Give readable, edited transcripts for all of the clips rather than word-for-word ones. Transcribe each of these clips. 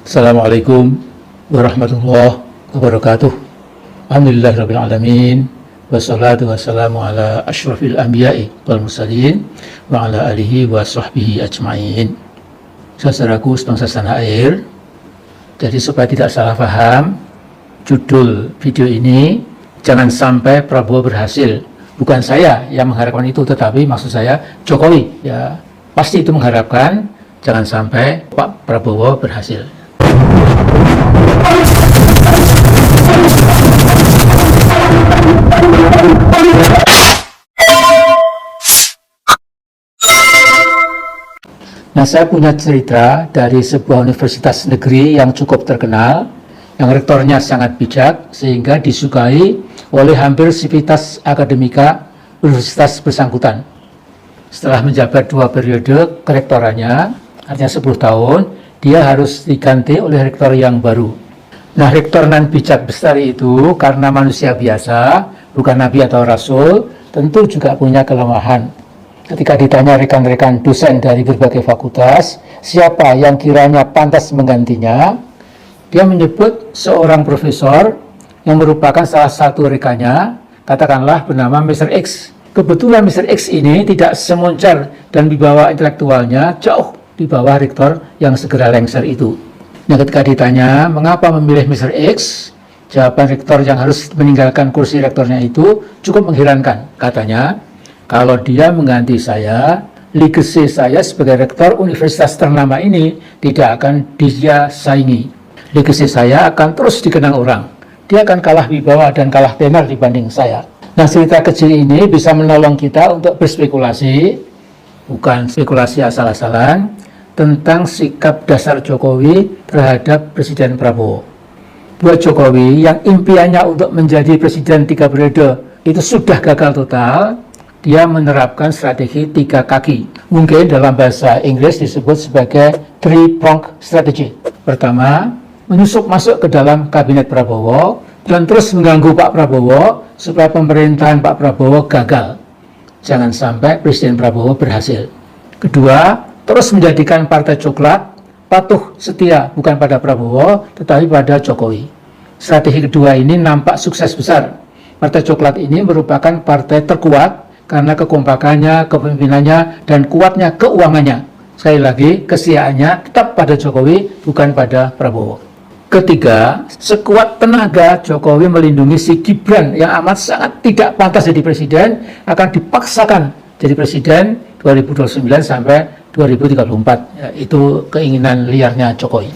Assalamualaikum warahmatullahi wabarakatuh. Alhamdulillahirrabbilalamin. Wassalatu wassalamu ala ashrafil anbiya'i wal mursalin wa ala alihi wa sahbihi ajma'in. Saudaraku sebangsa tanah air, jadi supaya tidak salah paham, judul video ini jangan sampai Prabowo berhasil. Bukan saya yang mengharapkan itu, tetapi maksud saya Jokowi ya pasti itu mengharapkan jangan sampai Pak Prabowo berhasil. Nah, saya punya cerita dari sebuah universitas negeri yang cukup terkenal, yang rektornya sangat bijak, sehingga disukai oleh hampir sivitas akademika universitas bersangkutan. Setelah menjabat 2 periode kerektorannya, artinya 10 tahun, dia harus diganti oleh rektor yang baru. Nah, rektor nan bijak bestari itu karena manusia biasa, bukan nabi atau rasul, tentu juga punya kelemahan. Ketika ditanya rekan-rekan dosen dari berbagai fakultas, siapa yang kiranya pantas menggantinya, dia menyebut seorang profesor yang merupakan salah satu rekannya, katakanlah bernama Mr. X. Kebetulan Mr. X ini tidak semoncer dan wibawa intelektualnya jauh di bawah rektor yang segera lengser itu. Nah, ketika ditanya mengapa memilih Mr. X, jawaban rektor yang harus meninggalkan kursi rektornya itu cukup mengherankan. Katanya, kalau dia mengganti saya, legacy saya sebagai rektor universitas ternama ini tidak akan dia saingi. Legacy saya akan terus dikenang orang. Dia akan kalah wibawa dan kalah tenar dibanding saya. Nah, cerita kecil ini bisa menolong kita untuk berspekulasi, bukan spekulasi asal-asalan, tentang sikap dasar Jokowi terhadap Presiden Prabowo. Buat Jokowi yang impiannya untuk menjadi presiden 3 periode itu sudah gagal total, dia menerapkan strategi 3 kaki. Mungkin dalam bahasa Inggris disebut sebagai three-pronged strategy. Pertama, menyusup masuk ke dalam kabinet Prabowo dan terus mengganggu Pak Prabowo supaya pemerintahan Pak Prabowo gagal. Jangan sampai Presiden Prabowo berhasil. Kedua, terus menjadikan Partai Coklat patuh setia bukan pada Prabowo tetapi pada Jokowi. Strategi kedua ini nampak sukses besar. Partai Coklat ini merupakan partai terkuat karena kekompakannya, kepemimpinannya, dan kuatnya keuangannya. Sekali lagi, kesetiaannya tetap pada Jokowi bukan pada Prabowo. Ketiga, sekuat tenaga Jokowi melindungi si Gibran yang amat sangat tidak pantas jadi presiden akan dipaksakan jadi presiden 2029 sampai 2034, ya, itu keinginan liarnya Jokowi.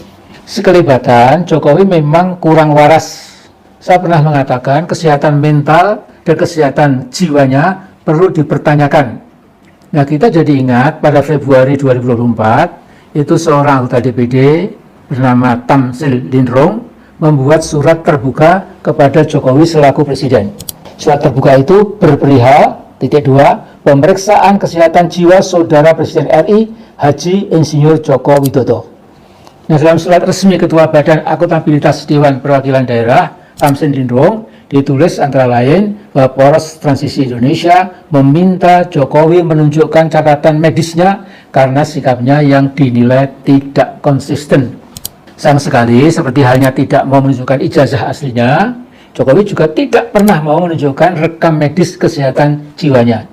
Sekelebatan, Jokowi memang kurang waras. Saya pernah mengatakan kesehatan mental dan kesehatan jiwanya perlu dipertanyakan. Nah, kita jadi ingat pada Februari 2024, itu seorang anggota DPD bernama Tamsil Lindrong membuat surat terbuka kepada Jokowi selaku presiden. Surat terbuka itu berperihal, titik 2, pemeriksaan kesehatan jiwa Saudara Presiden RI Haji Insinyur Joko Widodo. Nah, dalam surat resmi Ketua Badan Akuntabilitas Dewan Perwakilan Daerah Tamsin Lindrong ditulis antara lain bahwa Poros Transisi Indonesia meminta Jokowi menunjukkan catatan medisnya karena sikapnya yang dinilai tidak konsisten. Sayang sekali, seperti halnya tidak mau menunjukkan ijazah aslinya, Jokowi juga tidak pernah mau menunjukkan rekam medis kesehatan jiwanya.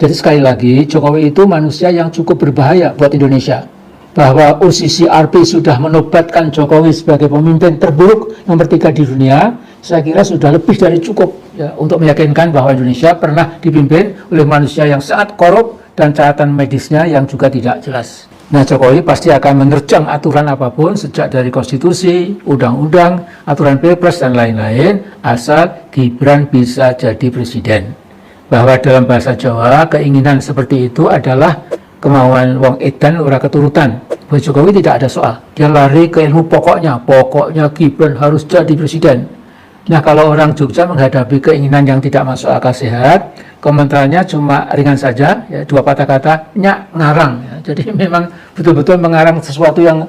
Jadi sekali lagi, Jokowi itu manusia yang cukup berbahaya buat Indonesia. Bahwa UCCRP sudah menobatkan Jokowi sebagai pemimpin terburuk nomor 3 di dunia, saya kira sudah lebih dari cukup ya, untuk meyakinkan bahwa Indonesia pernah dipimpin oleh manusia yang sangat korup dan catatan medisnya yang juga tidak jelas. Nah, Jokowi pasti akan menerjang aturan apapun sejak dari konstitusi, undang-undang, aturan pilpres, dan lain-lain, asal Gibran bisa jadi presiden. Bahwa dalam bahasa Jawa, keinginan seperti itu adalah kemauan wong edan ora keturutan. Buat Jokowi tidak ada soal. Dia lari ke ilmu pokoknya Gibran harus jadi presiden. Nah, kalau orang Jogja menghadapi keinginan yang tidak masuk akal sehat, komentarnya cuma ringan saja, ya, 2 patah kata, nyak ngarang. Ya. Jadi memang betul-betul mengarang sesuatu yang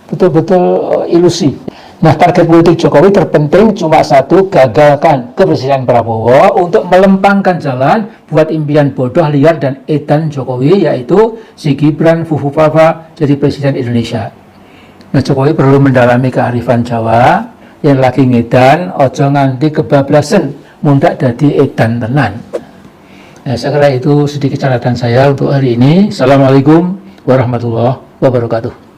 betul-betul ilusi. Nah, target politik Jokowi terpenting cuma satu, gagalkan kepresiden Prabowo untuk melempangkan jalan buat impian bodoh, liar, dan edan Jokowi, yaitu si Gibran Fufufafa jadi presiden Indonesia. Nah, Jokowi perlu mendalami kearifan Jawa, yang lagi ngedan, ojo nganti kebablasan, mundak dadi edan tenan. Nah, saya kira itu sedikit catatan saya untuk hari ini. Assalamualaikum warahmatullahi wabarakatuh.